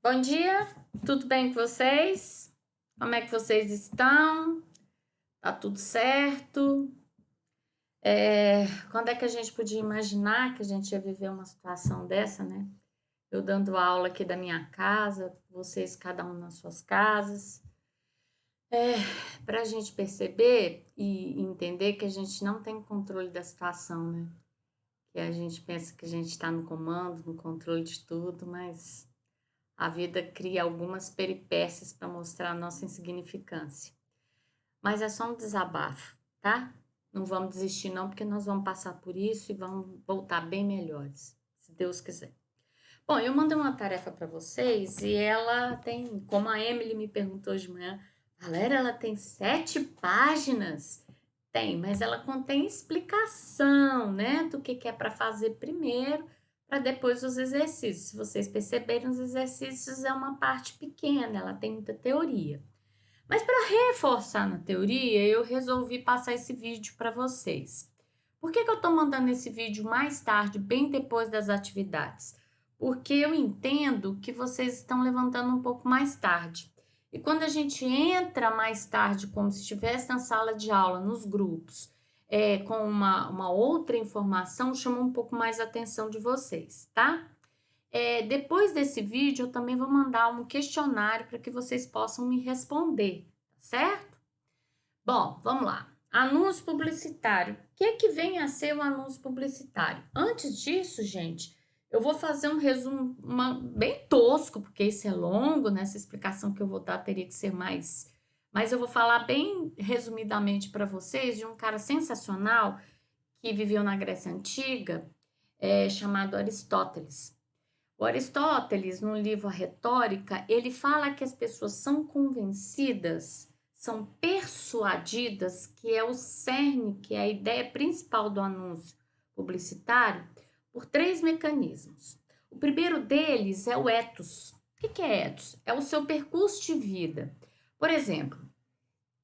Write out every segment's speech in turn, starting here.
Bom dia, tudo bem com vocês? Como é que vocês estão? Tá tudo certo? Quando é que a gente podia imaginar que a gente ia viver uma situação dessa, né? Eu dando aula aqui da minha casa, vocês cada um nas suas casas, para a gente perceber e entender que a gente não tem controle da situação, né? Que a gente pensa que a gente está no comando, no controle de tudo, mas a vida cria algumas peripécias para mostrar a nossa insignificância. Mas é só um desabafo, tá? Não vamos desistir não, porque nós vamos passar por isso e vamos voltar bem melhores, se Deus quiser. Bom, eu mandei uma tarefa para vocês e ela tem, como a Emily me perguntou hoje de manhã, Valéria, ela tem 7 páginas? Tem, mas ela contém explicação, né, do que é para fazer primeiro, para depois os exercícios. Se vocês perceberem, os exercícios é uma parte pequena, ela tem muita teoria. Mas para reforçar na teoria, eu resolvi passar esse vídeo para vocês. Por que eu estou mandando esse vídeo mais tarde, bem depois das atividades? Porque eu entendo que vocês estão levantando um pouco mais tarde. E quando a gente entra mais tarde, como se estivesse na sala de aula, nos grupos, com uma outra informação, chama um pouco mais a atenção de vocês, tá? Depois desse vídeo, eu também vou mandar um questionário para que vocês possam me responder, tá certo? Bom, vamos lá. Anúncio publicitário. O que vem a ser o anúncio publicitário? Antes disso, gente, eu vou fazer um resumo bem tosco, porque isso é longo, né? Essa explicação que eu vou dar teria que ser mais. Mas eu vou falar bem resumidamente para vocês de um cara sensacional que viveu na Grécia Antiga, chamado Aristóteles. O Aristóteles, no livro A Retórica, ele fala que as pessoas são convencidas, são persuadidas, que é o cerne, que é a ideia principal do anúncio publicitário, por 3 mecanismos. O primeiro deles é o ethos. O que é ethos? É o seu percurso de vida. Por exemplo,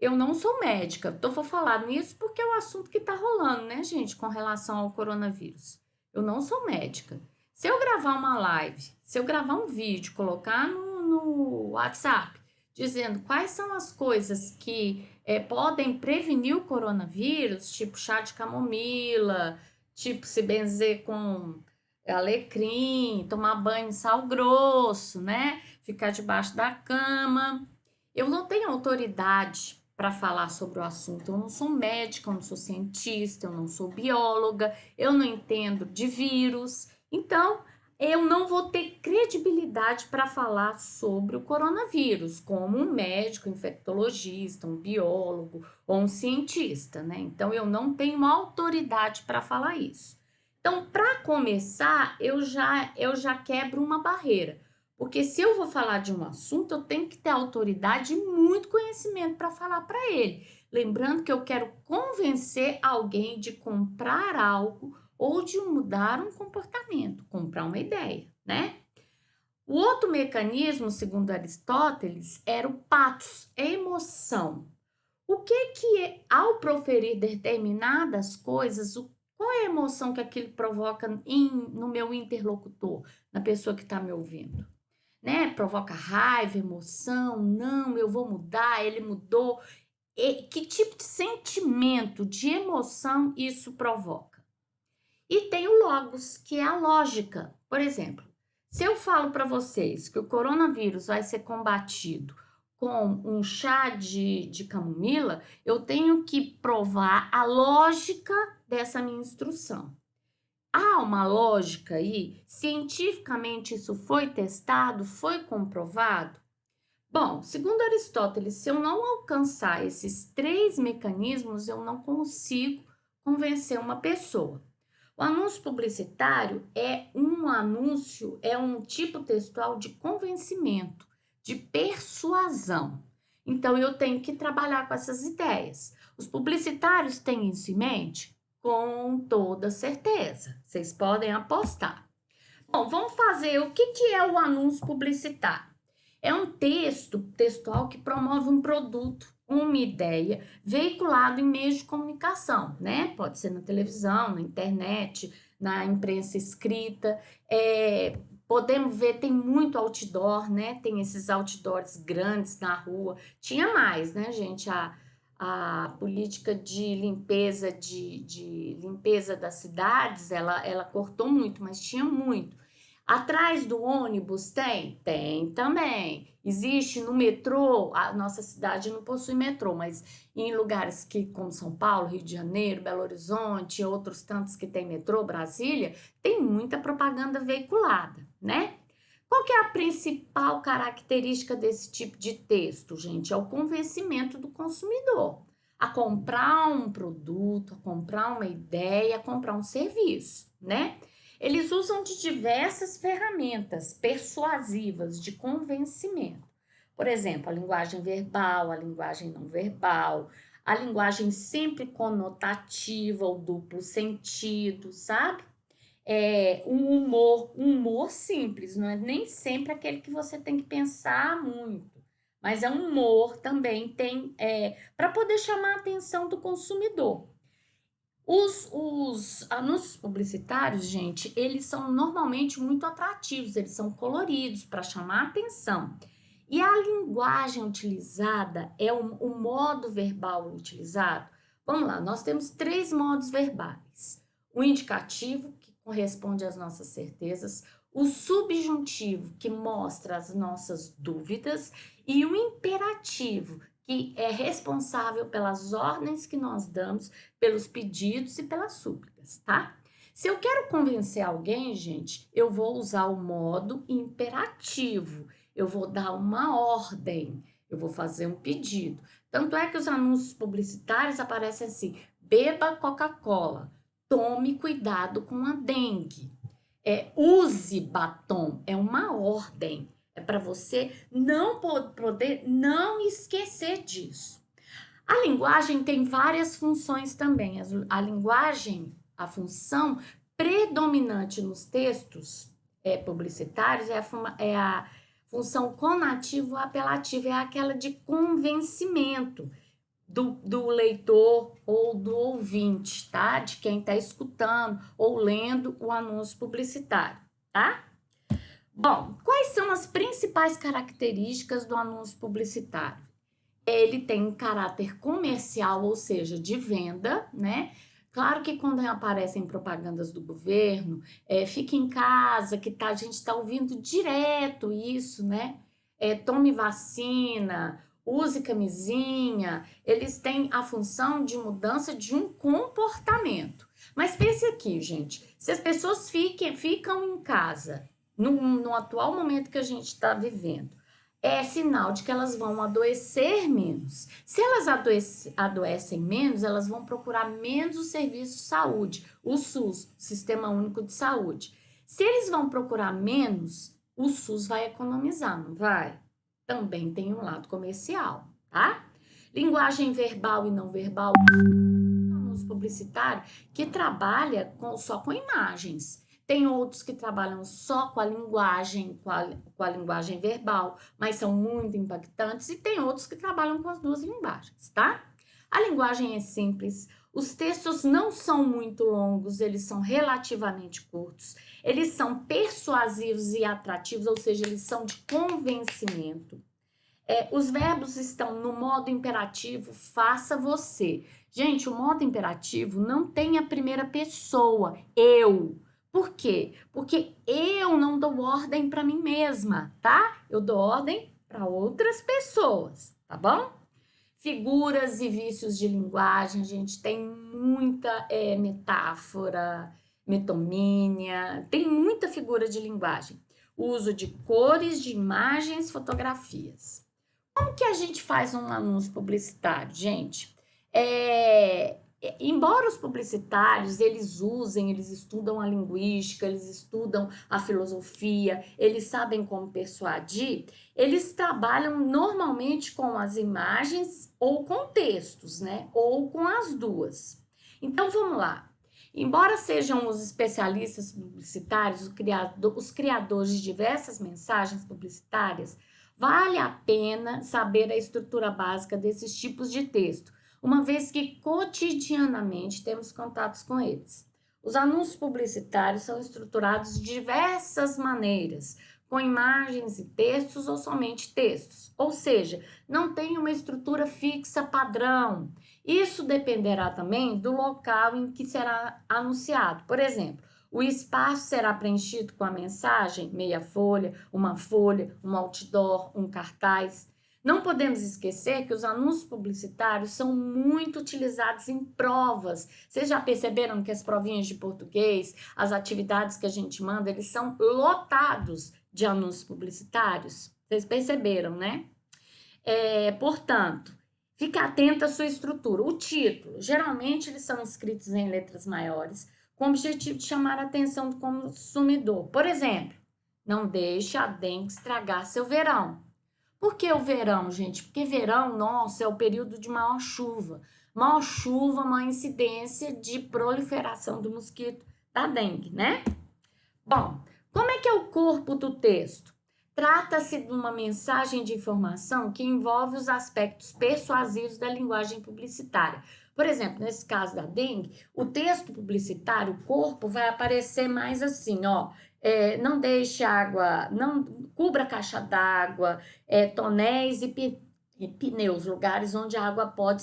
eu não sou médica, então vou falar nisso porque é o assunto que está rolando, né, gente, com relação ao coronavírus. Eu não sou médica. Se eu gravar uma live, se eu gravar um vídeo, colocar no WhatsApp, dizendo quais são as coisas que podem prevenir o coronavírus, tipo chá de camomila, tipo se benzer com alecrim, tomar banho em sal grosso, né? Ficar debaixo da cama. Eu não tenho autoridade para falar sobre o assunto. Eu não sou médica, eu não sou cientista, eu não sou bióloga, eu não entendo de vírus. Então, eu não vou ter credibilidade para falar sobre o coronavírus, como um médico, infectologista, um biólogo ou um cientista, né? Então, eu não tenho autoridade para falar isso. Então, para começar, eu já quebro uma barreira. Porque se eu vou falar de um assunto, eu tenho que ter autoridade e muito conhecimento para falar para ele. Lembrando que eu quero convencer alguém de comprar algo ou de mudar um comportamento, comprar uma ideia, né? O outro mecanismo, segundo Aristóteles, era o pathos, a emoção. O que é, ao proferir determinadas coisas, qual é a emoção que aquilo provoca no meu interlocutor, na pessoa que está me ouvindo? Né? Provoca raiva, emoção, não, eu vou mudar, ele mudou. Que tipo de sentimento, de emoção isso provoca? E tem o logos, que é a lógica. Por exemplo, se eu falo para vocês que o coronavírus vai ser combatido com um chá de camomila, eu tenho que provar a lógica dessa minha instrução. Há uma lógica aí? Cientificamente isso foi testado? Foi comprovado? Bom, segundo Aristóteles, se eu não alcançar esses 3 mecanismos, eu não consigo convencer uma pessoa. O anúncio publicitário é um anúncio, é um tipo textual de convencimento, de persuasão. Então, eu tenho que trabalhar com essas ideias. Os publicitários têm isso em mente? Com toda certeza. Vocês podem apostar. Bom, vamos fazer o que é o anúncio publicitário? É um texto textual que promove um produto, uma ideia, veiculado em meios de comunicação, né? Pode ser na televisão, na internet, na imprensa escrita. Podemos ver, tem muito outdoor, né? Tem esses outdoors grandes na rua. Tinha mais, né, gente? A política de limpeza de limpeza das cidades, ela cortou muito, mas tinha muito. Atrás do ônibus tem? Tem também. Existe no metrô, a nossa cidade não possui metrô, mas em lugares que, como São Paulo, Rio de Janeiro, Belo Horizonte, outros tantos que tem metrô, Brasília, tem muita propaganda veiculada, né? Qual que é a principal característica desse tipo de texto, gente? É o convencimento do consumidor a comprar um produto, a comprar uma ideia, a comprar um serviço, né? Eles usam de diversas ferramentas persuasivas de convencimento. Por exemplo, a linguagem verbal, a linguagem não verbal, a linguagem sempre conotativa ou duplo sentido, sabe? Um humor simples, não é nem sempre aquele que você tem que pensar muito, mas é um humor também tem para poder chamar a atenção do consumidor. Os anúncios publicitários, gente, eles são normalmente muito atrativos, eles são coloridos para chamar a atenção. E a linguagem utilizada é o modo verbal utilizado. Vamos lá, nós temos 3 modos verbais. O indicativo, que corresponde às nossas certezas, o subjuntivo, que mostra as nossas dúvidas, e o imperativo, que é responsável pelas ordens que nós damos, pelos pedidos e pelas súplicas, tá? Se eu quero convencer alguém, gente, eu vou usar o modo imperativo. Eu vou dar uma ordem, eu vou fazer um pedido. Tanto é que os anúncios publicitários aparecem assim: beba Coca-Cola, tome cuidado com a dengue, use batom, é uma ordem. É para você não poder não esquecer disso. A linguagem tem várias funções também. A linguagem, a função predominante nos textos publicitários é a função conativa ou apelativa, é aquela de convencimento do leitor ou do ouvinte, tá? De quem está escutando ou lendo o anúncio publicitário, tá? Bom, quais são as principais características do anúncio publicitário? Ele tem um caráter comercial, ou seja, de venda, né? Claro que quando aparecem propagandas do governo, fique em casa, a gente está ouvindo direto isso, né? Tome vacina, use camisinha, eles têm a função de mudança de um comportamento. Mas pense aqui, gente, se as pessoas ficam em casa, no atual momento que a gente está vivendo, é sinal de que elas vão adoecer menos. Se elas adoecem menos, elas vão procurar menos o serviço de saúde, o SUS, Sistema Único de Saúde. Se eles vão procurar menos, o SUS vai economizar, não vai? Também tem um lado comercial, tá? Linguagem verbal e não verbal, anúncio publicitário que trabalha só com imagens. Tem outros que trabalham só com a linguagem, com a linguagem verbal, mas são muito impactantes, e tem outros que trabalham com as duas linguagens, tá? A linguagem é simples, os textos não são muito longos, eles são relativamente curtos, eles são persuasivos e atrativos, ou seja, eles são de convencimento. Os verbos estão no modo imperativo, faça você. Gente, o modo imperativo não tem a primeira pessoa, eu. Por quê? Porque eu não dou ordem para mim mesma, tá? Eu dou ordem para outras pessoas, tá bom? Figuras e vícios de linguagem, a gente tem muita metáfora, metomínia, tem muita figura de linguagem. O uso de cores, de imagens, fotografias. Como que a gente faz um anúncio publicitário, gente? Embora os publicitários, eles estudam a linguística, eles estudam a filosofia, eles sabem como persuadir, eles trabalham normalmente com as imagens ou com textos, né? Ou com as duas. Então, vamos lá. Embora sejam os especialistas publicitários, os criadores de diversas mensagens publicitárias, vale a pena saber a estrutura básica desses tipos de texto, uma vez que cotidianamente temos contatos com eles. Os anúncios publicitários são estruturados de diversas maneiras, com imagens e textos ou somente textos. Ou seja, não tem uma estrutura fixa padrão. Isso dependerá também do local em que será anunciado. Por exemplo, o espaço será preenchido com a mensagem, meia folha, um outdoor, um cartaz. Não podemos esquecer que os anúncios publicitários são muito utilizados em provas. Vocês já perceberam que as provinhas de português, as atividades que a gente manda, eles são lotados de anúncios publicitários? Vocês perceberam, né? Portanto, fique atento à sua estrutura. O título, geralmente eles são escritos em letras maiores, com o objetivo de chamar a atenção do consumidor. Por exemplo, não deixe a dengue estragar seu verão. Por que o verão, gente? Porque verão, nossa, é o período de maior chuva. Maior chuva, maior incidência de proliferação do mosquito da dengue, né? Bom, como é que é o corpo do texto? Trata-se de uma mensagem de informação que envolve os aspectos persuasivos da linguagem publicitária. Por exemplo, nesse caso da dengue, o texto publicitário, o corpo, vai aparecer mais assim, ó. Não deixe água, não cubra a caixa d'água, tonéis e pneus, lugares onde a água pode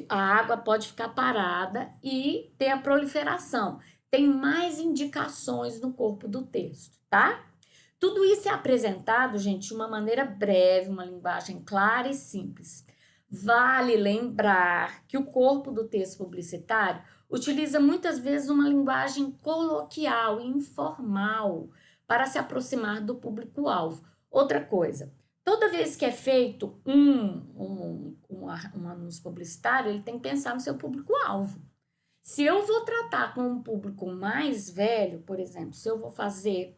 a água pode ficar parada e ter a proliferação. Tem mais indicações no corpo do texto, tá? Tudo isso é apresentado, gente, de uma maneira breve, uma linguagem clara e simples. Vale lembrar que o corpo do texto publicitário utiliza muitas vezes uma linguagem coloquial e informal para se aproximar do público-alvo. Outra coisa, toda vez que é feito um anúncio publicitário, ele tem que pensar no seu público-alvo. Se eu vou tratar com um público mais velho, por exemplo, se eu vou fazer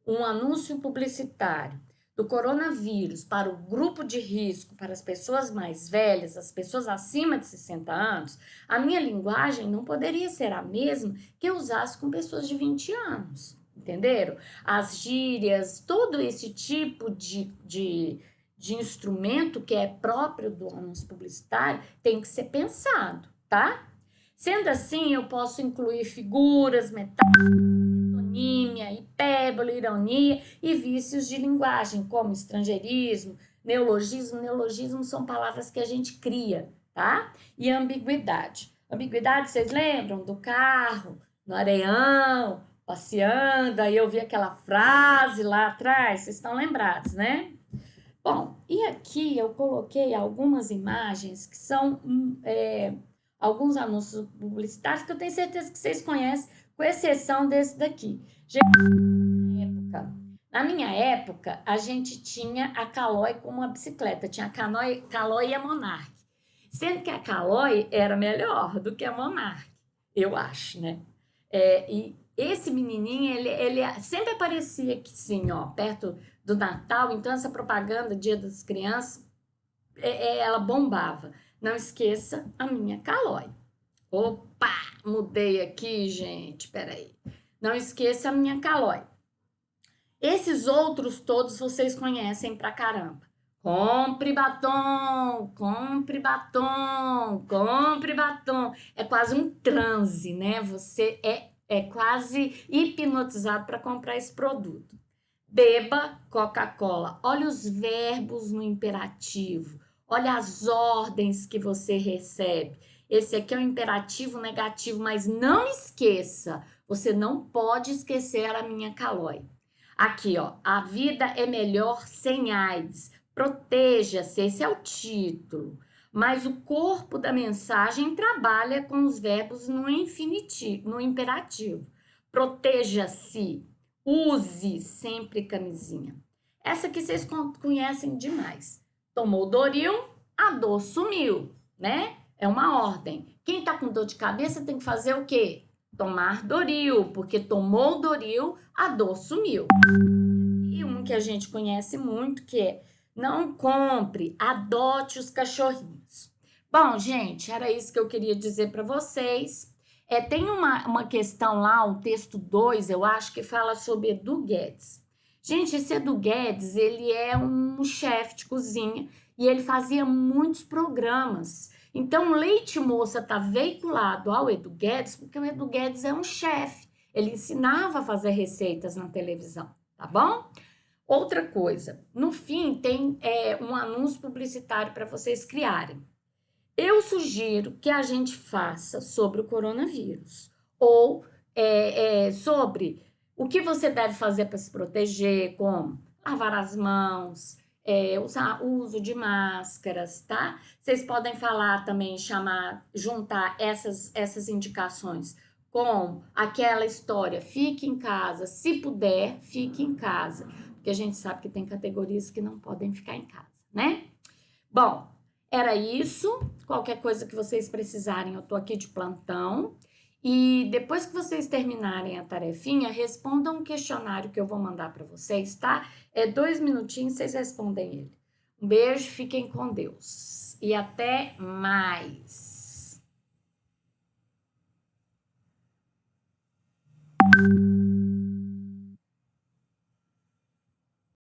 um anúncio publicitário do coronavírus para o grupo de risco, para as pessoas mais velhas, as pessoas acima de 60 anos, a minha linguagem não poderia ser a mesma que eu usasse com pessoas de 20 anos, entenderam? As gírias, todo esse tipo de instrumento que é próprio do anúncio publicitário tem que ser pensado, tá? Sendo assim, eu posso incluir figuras, metáforas, metonímia, hipérbole, ironia e vícios de linguagem, como estrangeirismo, neologismo. Neologismo são palavras que a gente cria, tá? E ambiguidade. Ambiguidade, vocês lembram? Do carro, no areião, passeando, aí eu vi aquela frase lá atrás, vocês estão lembrados, né? Bom, e aqui eu coloquei algumas imagens que são alguns anúncios publicitários que eu tenho certeza que vocês conhecem, com exceção desse daqui. Na minha época, a gente tinha a Caloi com uma bicicleta, tinha a Caloi e a Monarch. Sendo que a Caloi era melhor do que a Monarch, eu acho, né? E esse menininho, ele sempre aparecia aqui, sim, ó, perto do Natal, então essa propaganda, Dia das Crianças, ela bombava. Não esqueça a minha Caloi. Opa, mudei aqui, gente, peraí. Não esqueça a minha Caloi. Esses outros todos vocês conhecem pra caramba. Compre batom, compre batom, compre batom. É quase um transe, né? Você é quase hipnotizado para comprar esse produto. Beba Coca-Cola. Olha os verbos no imperativo. Olha as ordens que você recebe. Esse aqui é o imperativo negativo, mas não esqueça, você não pode esquecer a minha Caloi. Aqui, ó, a vida é melhor sem AIDS. Proteja-se, esse é o título. Mas o corpo da mensagem trabalha com os verbos no infinitivo, no imperativo. Proteja-se, use sempre camisinha. Essa aqui vocês conhecem demais. Tomou Doril, a dor sumiu, né? É uma ordem. Quem tá com dor de cabeça tem que fazer o quê? Tomar Doril, porque tomou Doril, a dor sumiu. E um que a gente conhece muito, que é não compre, adote os cachorrinhos. Bom, gente, era isso que eu queria dizer para vocês. Tem uma questão lá, o texto 2, eu acho, que fala sobre Edu Guedes. Gente, esse Edu Guedes, ele é um chefe de cozinha e ele fazia muitos programas Então, o Leite Moça está veiculado ao Edu Guedes, porque o Edu Guedes é um chefe. Ele ensinava a fazer receitas na televisão, tá bom? Outra coisa, no fim tem um anúncio publicitário para vocês criarem. Eu sugiro que a gente faça sobre o coronavírus ou sobre o que você deve fazer para se proteger, como lavar as mãos, usar uso de máscaras, tá? Vocês podem falar também, juntar essas indicações com aquela história, fique em casa, se puder, fique em casa, porque a gente sabe que tem categorias que não podem ficar em casa, né? Bom, era isso. Qualquer coisa que vocês precisarem, eu tô aqui de plantão. E depois que vocês terminarem a tarefinha, respondam um questionário que eu vou mandar para vocês, tá? 2 minutinhos, vocês respondem ele. Um beijo, fiquem com Deus. E até mais.